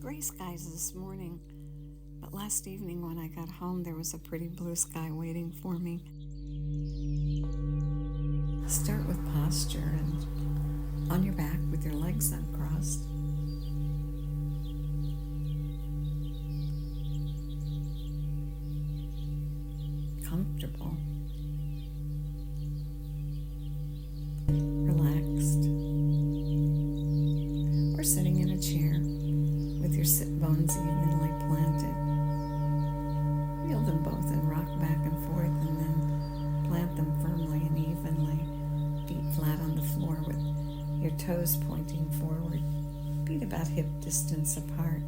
Gray skies this morning, but last evening when I got home, there was a pretty blue sky waiting for me. Start with posture and on your back with your legs uncrossed. Comfortable. Relaxed. Or sitting in a chair with your sit bones evenly planted. Feel them both and rock back and forth, and then plant them firmly and evenly. Feet flat on the floor with your toes pointing forward. Feet about hip distance apart.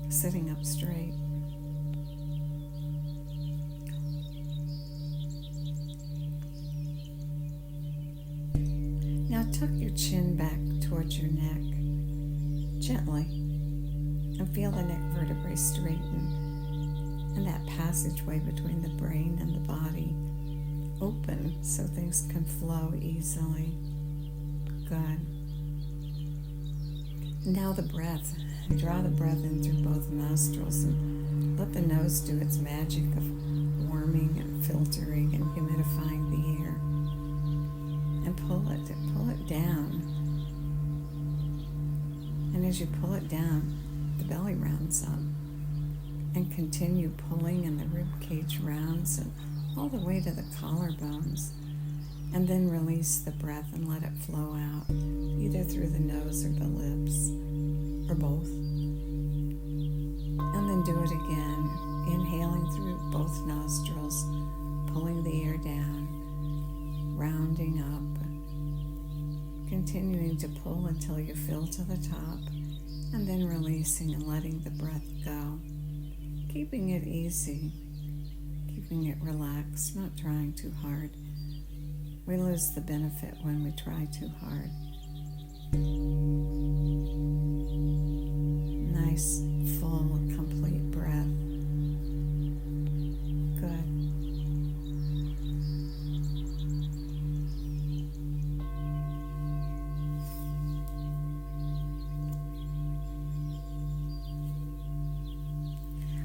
Sitting up straight. Now tuck your chin back towards your neck, gently, and feel the neck vertebrae straighten and that passageway between the brain and the body open so things can flow easily. Good. Now the breath. Draw the breath in through both nostrils and let the nose do its magic of warming and filtering and humidifying the air. And pull it down. And as you pull it down, the belly rounds up. And continue pulling, and the rib cage rounds and all the way to the collarbones. And then release the breath and let it flow out, either through the nose or the lips, or both. And then do it again, inhaling through both nostrils, pulling the air down, rounding up, continuing to pull until you fill to the top, and then releasing and letting the breath go. Keeping it easy, keeping it relaxed, not trying too hard. We lose the benefit when we try too hard. Nice, full, complete breath. Good.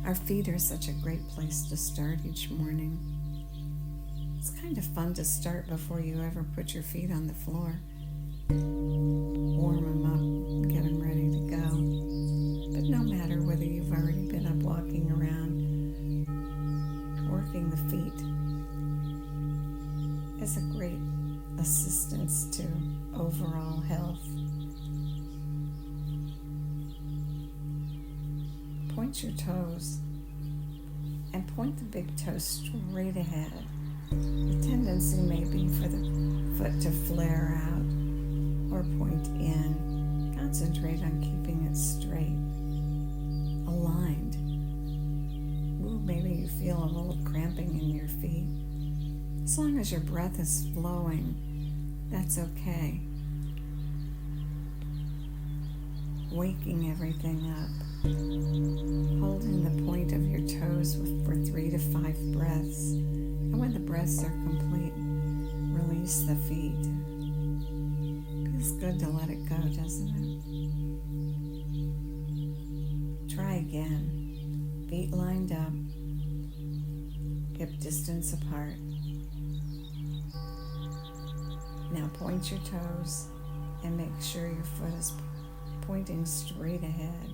Our feet are such a great place to start each morning. It's kind of fun to start before you ever put your feet on the floor. Warm them up, get them ready to go. But no matter whether you've already been up walking around, working the feet is a great assistance to overall health. Point your toes and point the big toe straight ahead. The tendency may be for the foot to flare out or point in. Concentrate on keeping it straight, aligned. Ooh, maybe you feel a little cramping in your feet. As long as your breath is flowing, that's okay. Waking everything up. Holding the point of your toes for 3 to 5 breaths. And when the breaths are complete, release the feet. Feels good to let it go, doesn't it? Try again. Feet lined up. Hip distance apart. Now point your toes and make sure your foot is pointing straight ahead.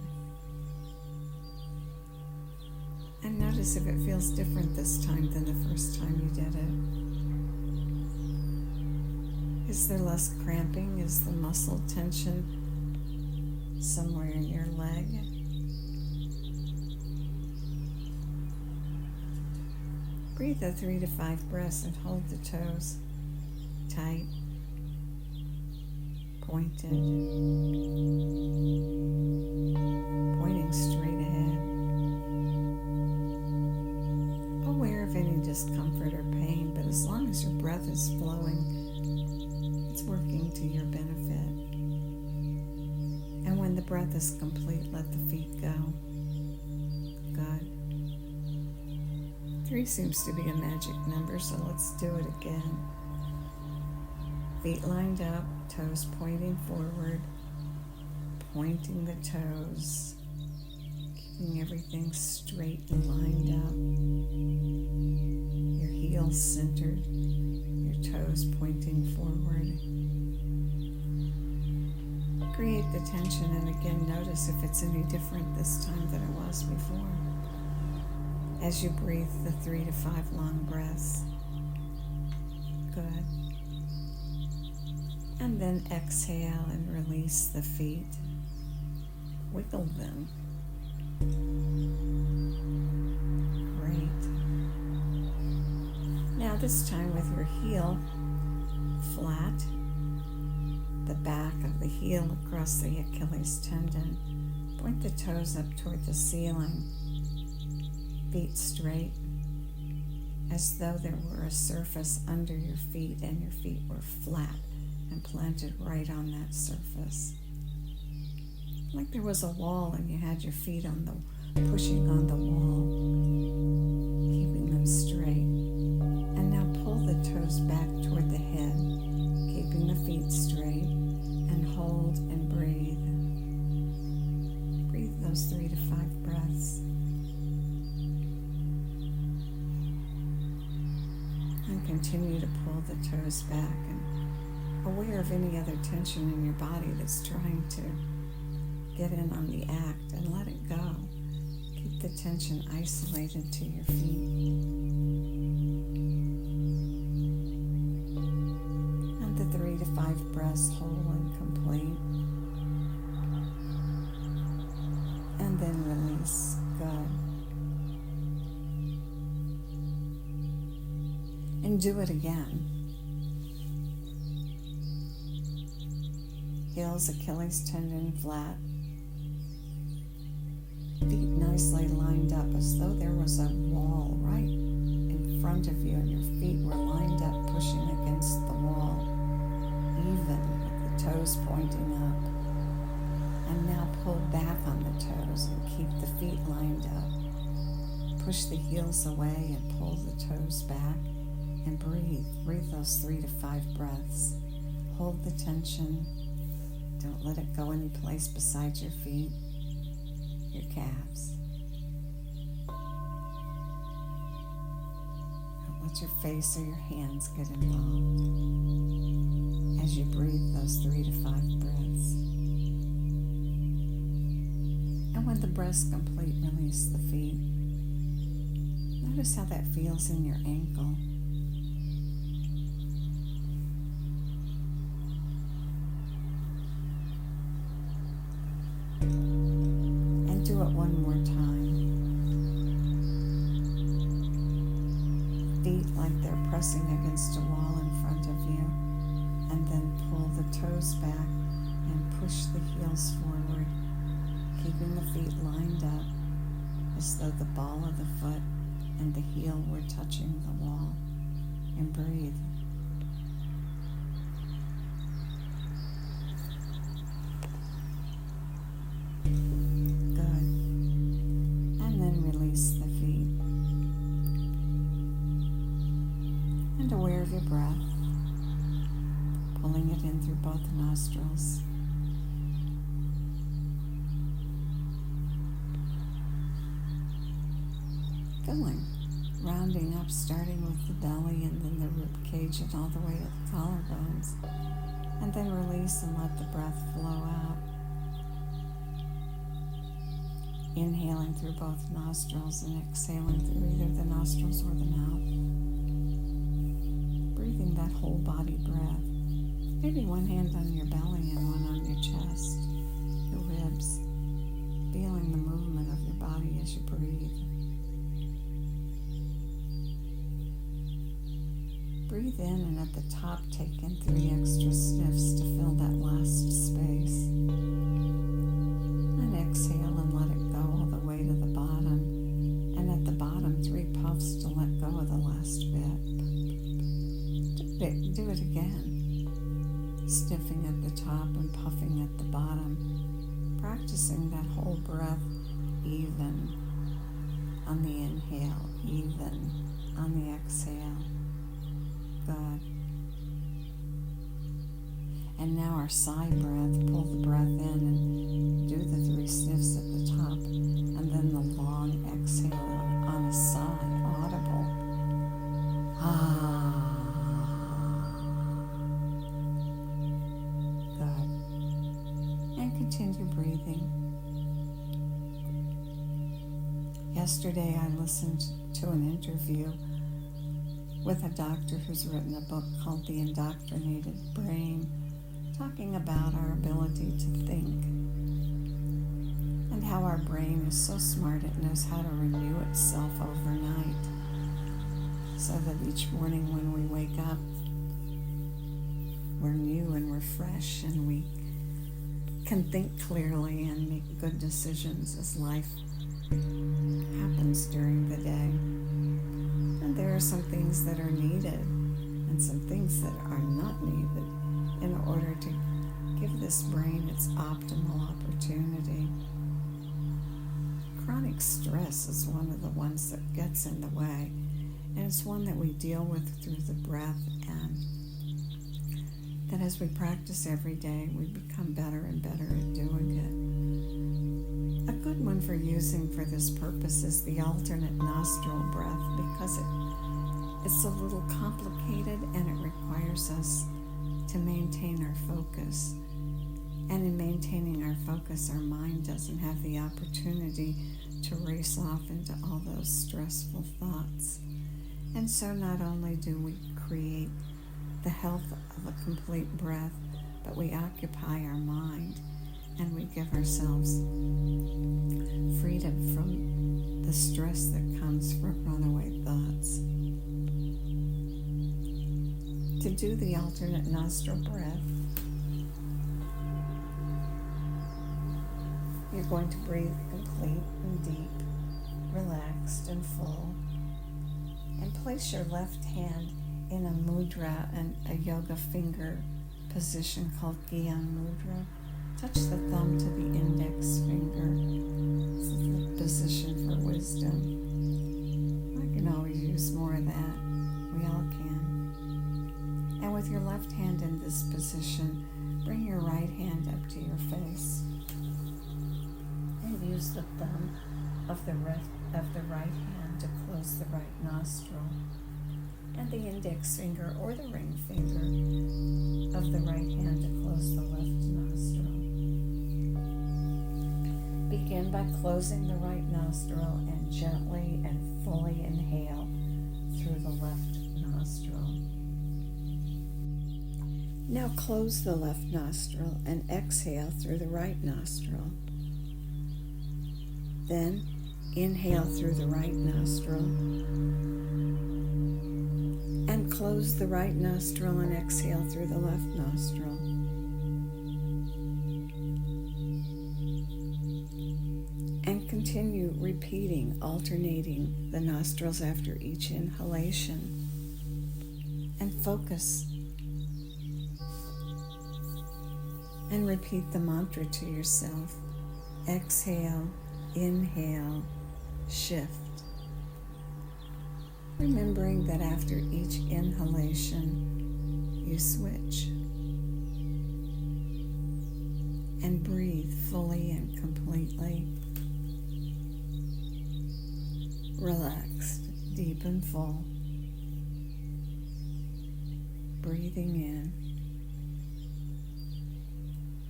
And notice if it feels different this time than the first time you did it. Is there less cramping? Is the muscle tension somewhere in your leg? Breathe the 3 to 5 breaths and hold the toes tight, pointed, pointing straight ahead. Aware of any discomfort or pain, but as long as your breath is flowing, it's working to your benefit. And when the breath is complete, let the feet go. Good. 3 seems to be a magic number, so let's do it again. Feet lined up, toes pointing forward, pointing the toes, keeping everything straight and lined up. Your heels centered, your toes pointing forward. Create the tension, and again notice if it's any different this time than it was before. As you breathe the 3 to 5 long breaths. Good. And then exhale and release the feet. Wiggle them. Great. Now this time with your heel flat, the back of the heel across the Achilles tendon. Point the toes up toward the ceiling. Feet straight, as though there were a surface under your feet and your feet were flat and planted right on that surface. Like there was a wall and you had your feet pushing on the wall, keeping them straight. And now pull the toes back toward the head, keeping the feet straight, and hold and breathe. Breathe those 3 to 5 breaths. And continue to pull the toes back and aware of any other tension in your body that's trying to get in on the act, and let it go. Keep the tension isolated to your feet. And the 3 to 5 breaths whole and complete. And then release. Good. And do it again. Heels, Achilles tendon flat. Feet nicely lined up as though there was a wall right in front of you and your feet were lined up pushing against the wall, even with the toes pointing up. And now pull back on the toes and keep the feet lined up. Push the heels away and pull the toes back and breathe. Breathe those 3 to 5 breaths. Hold the tension. Don't let it go any place beside your feet, your calves. Don't let your face or your hands get involved as you breathe those 3 to 5 breaths. And when the breath's complete, release the feet. Notice how that feels in your ankle. Do it one more time. Feet like they're pressing against a wall in front of you, and then pull the toes back and push the heels forward, keeping the feet lined up as though the ball of the foot and the heel were touching the wall. And breathe. The feet. And aware of your breath, pulling it in through both nostrils. Filling, rounding up, starting with the belly and then the rib cage and all the way to the collarbones. And then release and let the breath flow out. Inhaling through both nostrils and exhaling through either the nostrils or the mouth. Breathing that whole body breath. Maybe one hand on your belly and one on your chest, your ribs. Feeling the movement of your body as you breathe. Breathe in and at the top take in 3 extra sniffs to fill that last space. And exhale and let it go all the way to the bottom. And at the bottom, 3 puffs to let go of the last bit. Do it again. Sniffing at the top and puffing at the bottom. Practicing that whole breath even on the inhale, even on the exhale. Good. And now our sigh breath, pull the breath in and do the 3 sniffs at the top, and then the Yesterday I listened to an interview with a doctor who's written a book called The Indoctrinated Brain, talking about our ability to think and how our brain is so smart it knows how to renew itself overnight, so that each morning when we wake up, we're new and we're fresh and we can think clearly and make good decisions as life happens during the day. And there are some things that are needed and some things that are not needed in order to give this brain its optimal opportunity. Chronic stress is one of the ones that gets in the way, and it's one that we deal with through the breath, and that as we practice every day, we become better and better at doing it. A good one for using for this purpose is the alternate nostril breath, because it's a little complicated and it requires us to maintain our focus. And in maintaining our focus, our mind doesn't have the opportunity to race off into all those stressful thoughts. And so not only do we create the health of a complete breath, but we occupy our mind and we give ourselves freedom from the stress that comes from runaway thoughts. To do the alternate nostril breath, you're going to breathe complete and deep, relaxed and full, and place your left hand in a mudra and a yoga finger position called Gyan Mudra. Touch the thumb to the index finger. This is the position for wisdom. I can always use more of that. We all can. And with your left hand in this position, bring your right hand up to your face. And use the thumb of the right hand to close the right nostril, and the index finger or the ring finger of the right hand to close the left nostril. Begin by closing the right nostril and gently and fully inhale through the left nostril. Now close the left nostril and exhale through the right nostril. Then inhale through the right nostril and close the right nostril and exhale through the left nostril. And continue repeating, alternating the nostrils after each inhalation. And focus. And repeat the mantra to yourself. Exhale, inhale, shift. Remembering that after each inhalation, you switch. And breathe fully and completely. Relaxed, deep and full. Breathing in.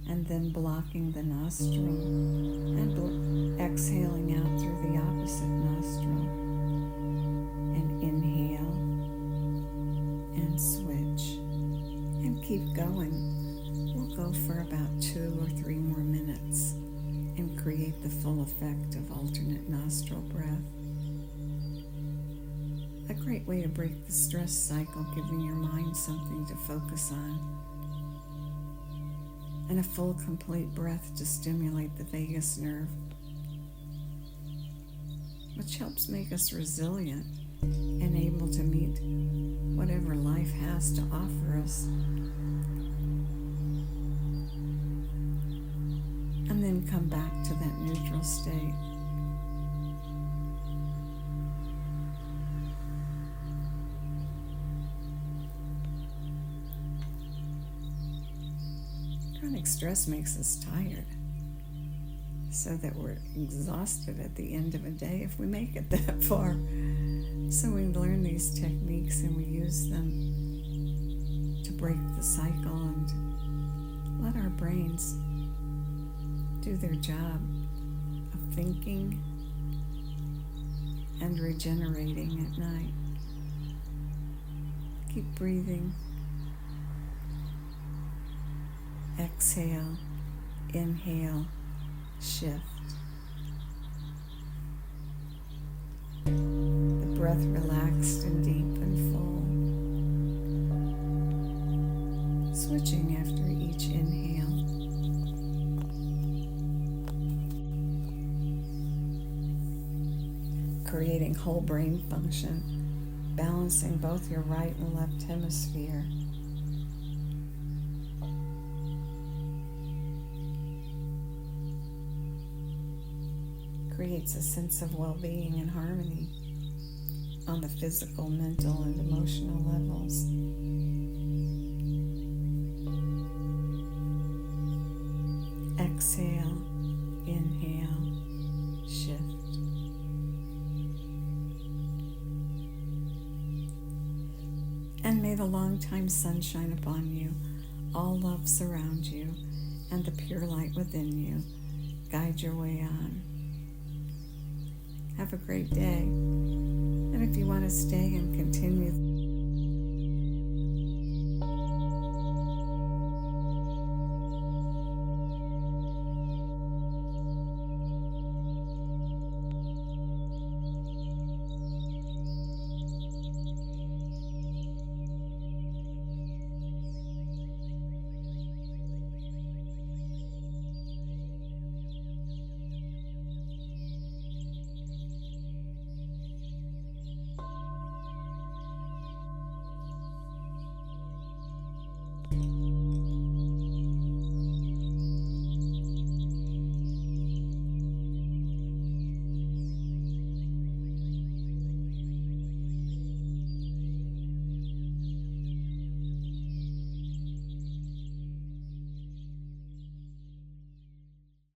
And then blocking the nostril and exhaling out through the opposite nostril. And inhale and switch. And keep going. We'll go for about 2 or 3 more minutes and create the full effect of alternate nostril breath. A great way to break the stress cycle, giving your mind something to focus on. And a full, complete breath to stimulate the vagus nerve, which helps make us resilient and able to meet whatever life has to offer us. And then come back to that neutral state. Chronic stress makes us tired, so that we're exhausted at the end of a day if we make it that far. So we learn these techniques and we use them to break the cycle and let our brains do their job of thinking and regenerating at night. Keep breathing. Exhale, inhale, shift. The breath relaxed and deep and full. Switching after each inhale. Creating whole brain function, balancing both your right and left hemisphere. Creates a sense of well-being and harmony on the physical, mental, and emotional levels. Exhale, inhale, shift. And may the long-time sun shine upon you, all love surround you, and the pure light within you guide your way on. Have a great day. And if you want to stay and continue